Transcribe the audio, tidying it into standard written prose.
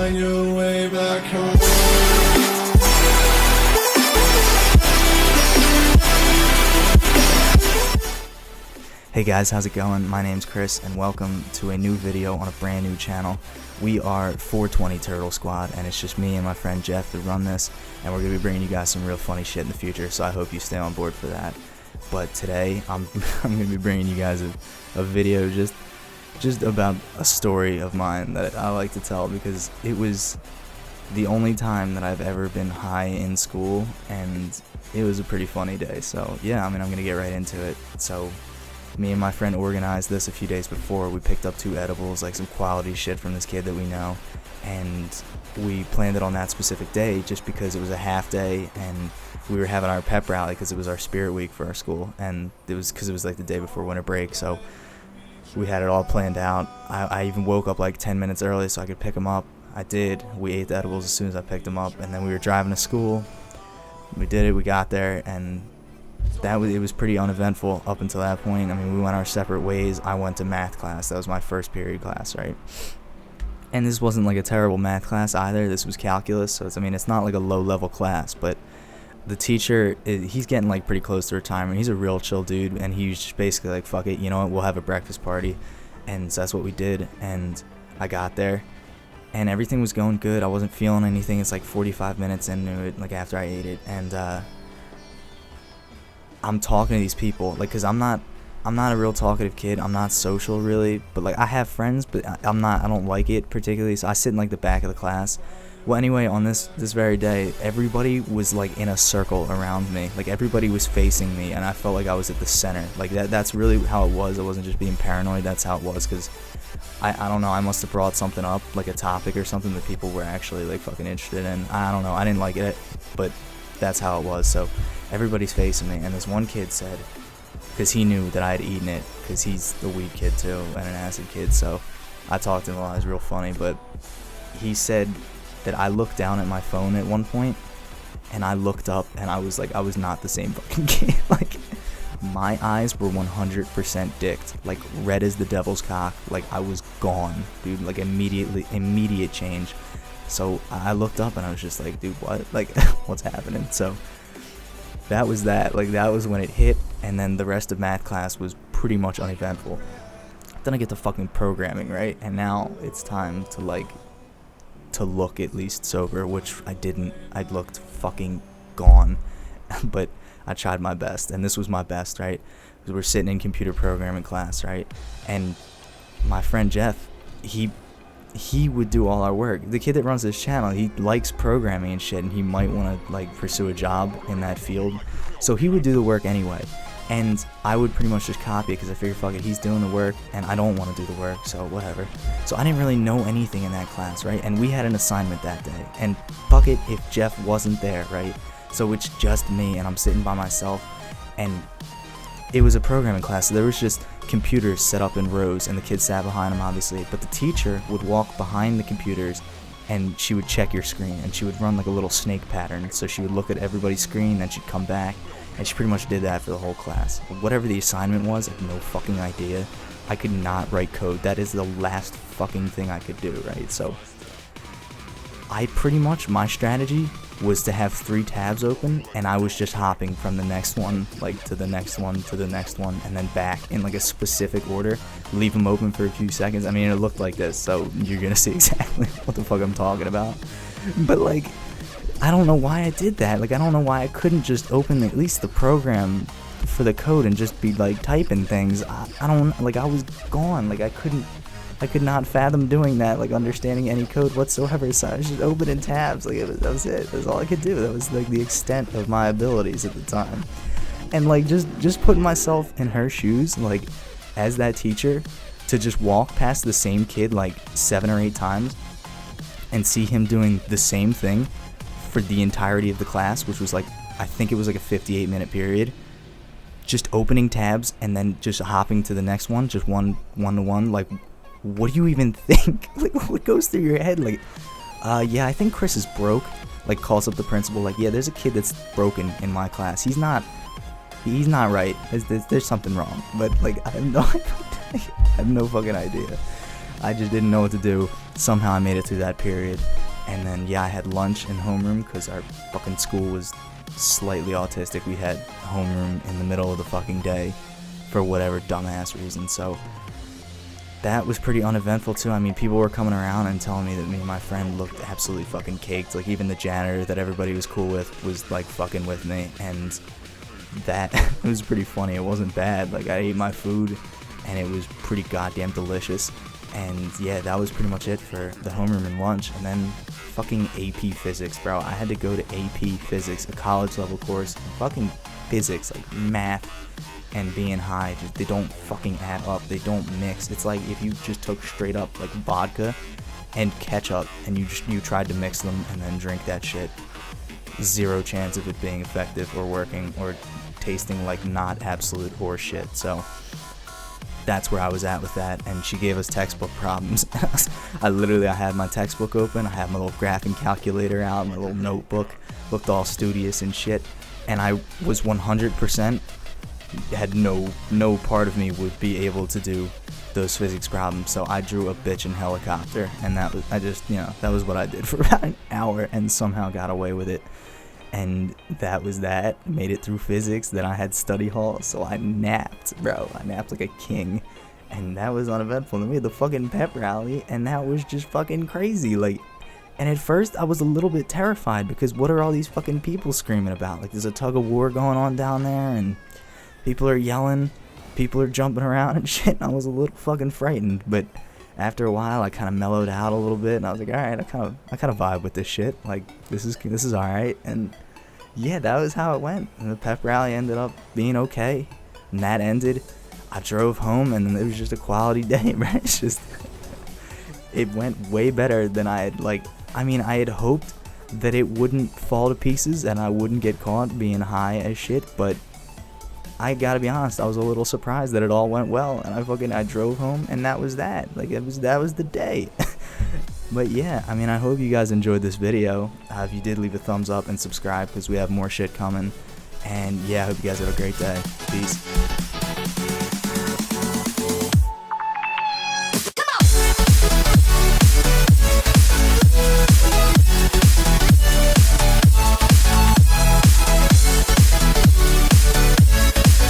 find your way back home. Hey guys, how's it going? My name's Chris and welcome to a new video on a brand new channel. We are 420 Turtle Squad and it's just me and my friend Jeff that run this, and we're going to be bringing you guys some real funny shit in the future, so I hope you stay on board for that. But today I'm going to be bringing you guys a video just about a story of mine that I like to tell because it was the only time that I've ever been high in school, and it was a pretty funny day. So yeah, I'm going to get right into it. So me and my friend organized this a few days before. We picked up 2 edibles, like some quality shit from this kid that we know, and we planned it on that specific day just because it was a half day and we were having our pep rally because it was our spirit week for our school, and it was because it was like the day before winter break, so we had it all planned out. I even woke up like 10 minutes early so I could pick him up. I did. We ate the edibles as soon as I picked him up, and then we were driving to school. We did it. We got there, and it was pretty uneventful up until that point. I mean, we went our separate ways. I went to math class. That was my first period class, right? And this wasn't like a terrible math class either. This was calculus, so it's not like a low-level class, but the teacher, he's getting like pretty close to retirement. He's a real chill dude, and he was just basically like, fuck it, you know what, we'll have a breakfast party. And so that's what we did, and I got there, and everything was going good. I wasn't feeling anything. It's like 45 minutes into it, like after I ate it, and I'm talking to these people, like, because I'm not a real talkative kid. I'm not social really, but like I have friends, but I don't like it particularly, so I sit in like the back of the class. Well, anyway, on this very day, everybody was like in a circle around me. Like everybody was facing me, and I felt like I was at the center. Like that's really how it was. I wasn't just being paranoid. That's how it was, because I don't know, I must have brought something up, like a topic or something that people were actually like fucking interested in. I don't know, I didn't like it, but that's how it was. So everybody's facing me, and this one kid said, because he knew that I had eaten it, because he's a weed kid too and an acid kid, so I talked to him a lot. It was real funny, but he said that I looked down at my phone at one point, and I looked up, and I was not the same fucking kid. Like, my eyes were 100% dicked, like red as the devil's cock. Like, I was gone, dude, like immediate change. So I looked up, and I was just like, dude, what? Like, what's happening? So that was that. Like, that was when it hit, and then the rest of math class was pretty much uneventful. Then I get to fucking programming, right? And now it's time to look at least sober, which I didn't. I looked fucking gone, but I tried my best, and this was my best, right? Because we're sitting in computer programming class, right? And my friend Jeff, he would do all our work. The kid that runs this channel, he likes programming and shit, and he might want to like pursue a job in that field, so he would do the work anyway. And I would pretty much just copy it because I figured, fuck it, he's doing the work and I don't want to do the work, so whatever. So I didn't really know anything in that class, right? And we had an assignment that day, and fuck it if Jeff wasn't there, right? So it's just me, and I'm sitting by myself, and it was a programming class, so there was just computers set up in rows, and the kids sat behind them, obviously, but the teacher would walk behind the computers, and she would check your screen, and she would run like a little snake pattern. So she would look at everybody's screen, then she'd come back, and she pretty much did that for the whole class. Whatever the assignment was, I have no fucking idea. I could not write code. That is the last fucking thing I could do, right? So I pretty much, my strategy was to have 3 tabs open, and I was just hopping from the next one, like to the next one, to the next one, and then back in like a specific order. Leave them open for a few seconds. I mean, it looked like this, so you're gonna see exactly what the fuck I'm talking about. But like, I don't know why I did that. Like, I don't know why I couldn't just open at least the program for the code and just be like typing things. I don't, like, I was gone. Like, I could not fathom doing that, like understanding any code whatsoever. So I was just opening tabs. Like, that was it. That was all I could do. That was like the extent of my abilities at the time. And like, just putting myself in her shoes, like as that teacher, to just walk past the same kid like 7 or 8 times and see him doing the same thing for the entirety of the class, which was like, I think it was like a 58-minute period, just opening tabs and then just hopping to the next one, just one to one. Like, what do you even think? Like, what goes through your head? Like, yeah, I think Chris is broke. Like, calls up the principal, like, yeah, there's a kid that's broken in my class. He's not right. There's something wrong. But like, I have no fucking idea. I just didn't know what to do. somehow I made it through that period. And then, yeah, I had lunch in homeroom because our fucking school was slightly autistic. We had homeroom in the middle of the fucking day for whatever dumbass reason. So that was pretty uneventful too. I mean, people were coming around and telling me that me and my friend looked absolutely fucking caked. Like, even the janitor that everybody was cool with was like fucking with me, and that it was pretty funny. It wasn't bad. Like, I ate my food and it was pretty goddamn delicious. And yeah, that was pretty much it for the homeroom and lunch. And then fucking AP Physics, bro. I had to go to AP Physics, a college level course. Fucking physics, like math and being high, just, they don't fucking add up. They don't mix. It's like if you just took straight up like vodka and ketchup and you tried to mix them and then drink that shit. Zero chance of it being effective or working or tasting like not absolute horse shit. So that's where I was at with that, and she gave us textbook problems. I had my textbook open, I had my little graphing calculator out, my little notebook, looked all studious and shit, and I was 100%, had no part of me would be able to do those physics problems, so I drew a bitchin' helicopter, and that was what I did for about an hour, and somehow got away with it. And that was that. Made it through physics. Then I had study hall, so I napped, bro. I napped like a king, and that was uneventful. Then we had the fucking pep rally, and that was just fucking crazy. Like, and at first I was a little bit terrified because what are all these fucking people screaming about? Like, there's a tug of war going on down there, and people are yelling, people are jumping around and shit. And I was a little fucking frightened, but after a while, I kind of mellowed out a little bit, and I was like, all right, I kind of vibe with this shit. Like, this is all right. And yeah, that was how it went. And the pep rally ended up being okay, and that ended. I drove home, and it was just a quality day, right? It's just, it went way better than I had hoped that it wouldn't fall to pieces and I wouldn't get caught being high as shit, but I gotta be honest, I was a little surprised that it all went well, and I drove home, and that was that. Like, that was the day. But yeah, I mean, I hope you guys enjoyed this video. If you did, leave a thumbs up and subscribe, because we have more shit coming. And yeah, I hope you guys have a great day. Peace.